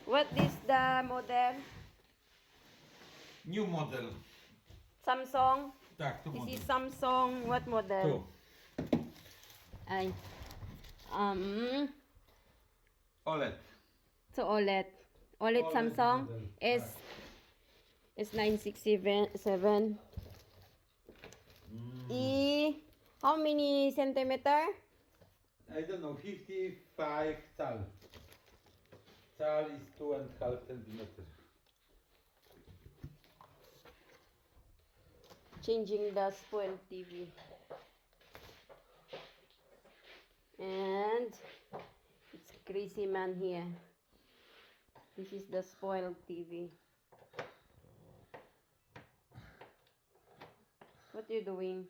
What is the model? New model. Samsung. Tak, tu This model. is Samsung. What Tu. model? Ay. OLED. So OLED. OLED Samsung model. S S967. How many centimeter? I don't know, 55 cal. Cal is 2.5 centimeter. Changing the spoiled TV. And it's crazy man here. This is the spoiled TV. What are you doing?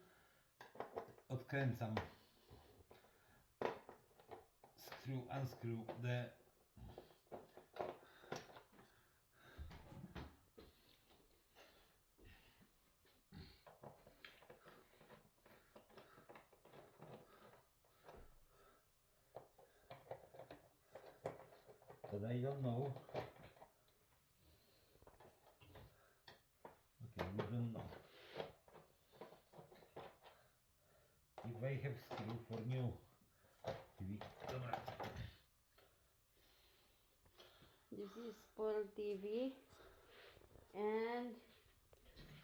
Odkręcam. Unscrew the but I don't know. Okay, we don't know. If I have screw for new TV. Dobra. This is spoiled TV. And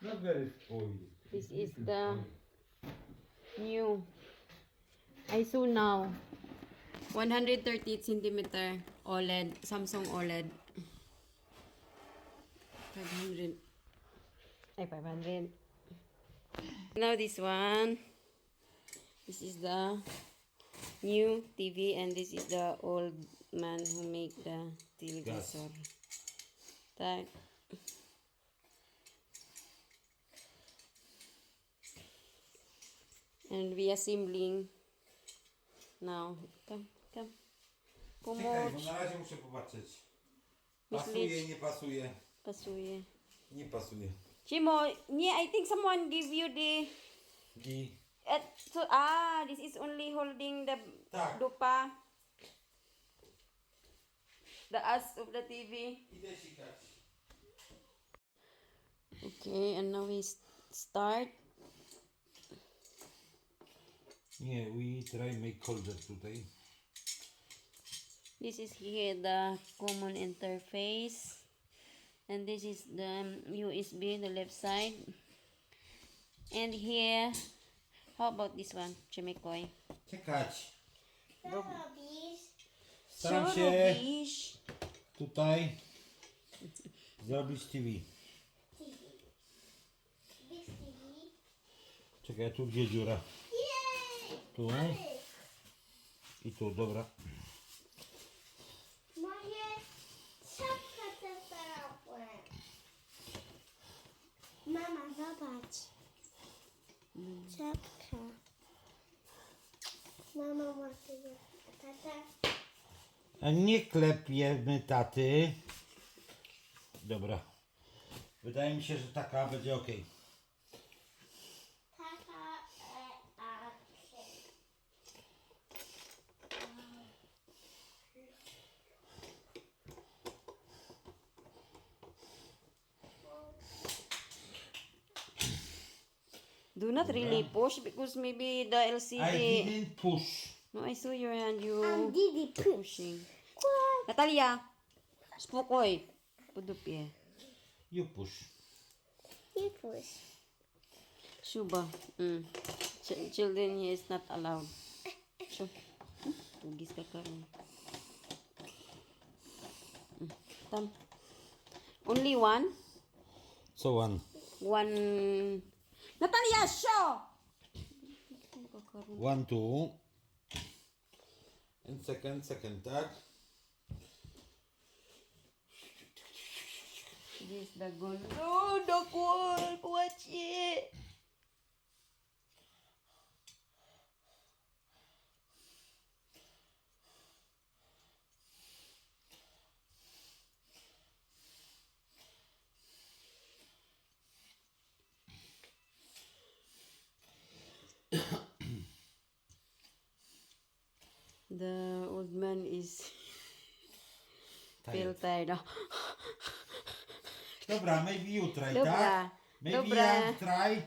Not very spoiled. this is the new. I saw now 138 centimeter OLED, Samsung OLED. 500. 500. Now this one. This is the new TV and this is the old man who make the televisor. That. And we assembling now. Come. Czekaj, bo na razie muszę popatrzeć. Pasuje, nie pasuje. Pasuje. Nie pasuje. Chimo, nie, I think someone give you the... this is only holding the Tak. dupa. The ass of the TV. Idę sikać. Okay, and now we start. Nie, we try make colder tutaj. This is here the common interface. And this is the USB, the left side. And here, how about this one, Chimikoy? Czekać. Co Staram się robisz? tutaj zrobić TV. Czekaj, tu gdzie dziura? Tu i tu, dobra. Moje czapka zabrałem. Mama, zobacz. Czapka. Mama ma tego. Tata. A nie klepiemy taty. Dobra. Wydaje mi się, że taka będzie ok. Tata. Do not really push because maybe the LCD... I didn't push. No, I saw your hand, you Didi pushing. Natalia! Spokoj! Podupie. You push. You push. Shuba. Children here is not allowed. So, tugis ka karon. Tam. Only one? So one. One... Natalia, show! 1, 2. And second, tak? This the goal. Oh, the goal! Watch it! The old man is Filter, no. Dobra, maybe you try, Dobra, tak? Maybe dobra. ja try.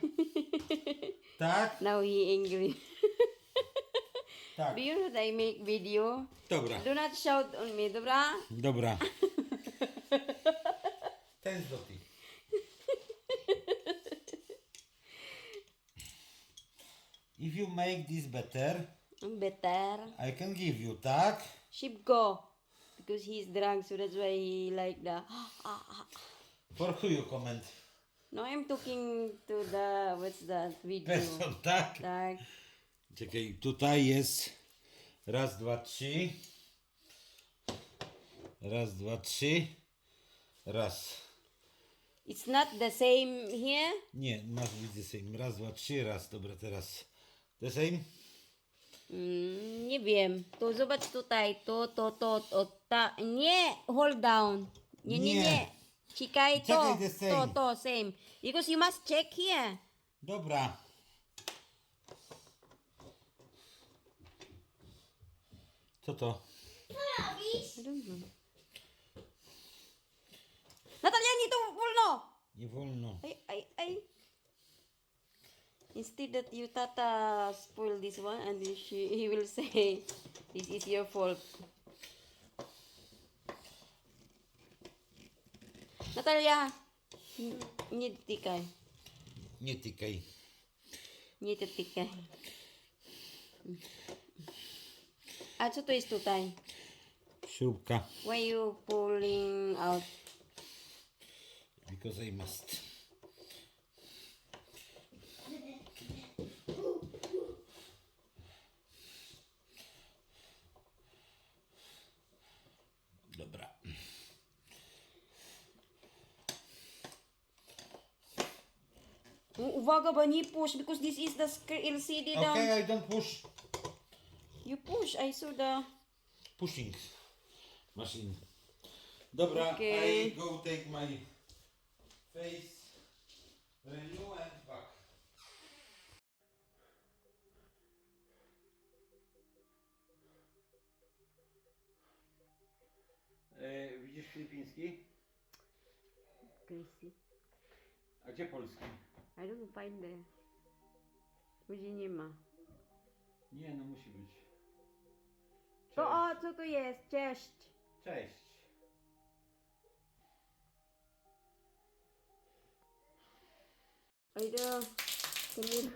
Tak? Now he angry. Tak. Do you know that I make video? Dobra. Do not shout on me, dobra? Dobra. Ten zloty. If you make this better, Better. I can give you, tak? Sheep go. Because he's drunk, so that's why he like the... For who you comment? No, I'm talking to the... What's that video? Person, tak? Tak. Czekaj, tutaj jest raz, dwa, trzy. Raz, dwa, trzy. Raz. It's not the same here? Nie, masz być the same. Raz, dwa, trzy, raz. Dobra, teraz. The same? Nie wiem. To zobacz tutaj. To. Nie, hold down. Nie. Nie. Czekaj, Czekaj, the same. To, same. Because you must check here. Dobra. Co to? Co robisz? I don't know. Natalia, nie to wolno! Nie wolno. Ay. Instead that you tata spoil this one and then he will say this is your fault. Natalia, nie dotykaj. Nie tykaj. Nie dotykaj. A co to jest tutaj? Śrubka. Why you pulling out? Because I must. Dobra. Uwaga ba, nie push because this is the LCD down. Okay, I don't push. You push, I saw the... Pushing machine. Dobra, Okay. I go take my face, renew and back. Widzisz filipiński? Crazy. A gdzie polski? I don't find the... Gdzie nie ma. Nie, no musi być. Cześć. To, co tu jest? Cześć. Cześć. Ay, come here.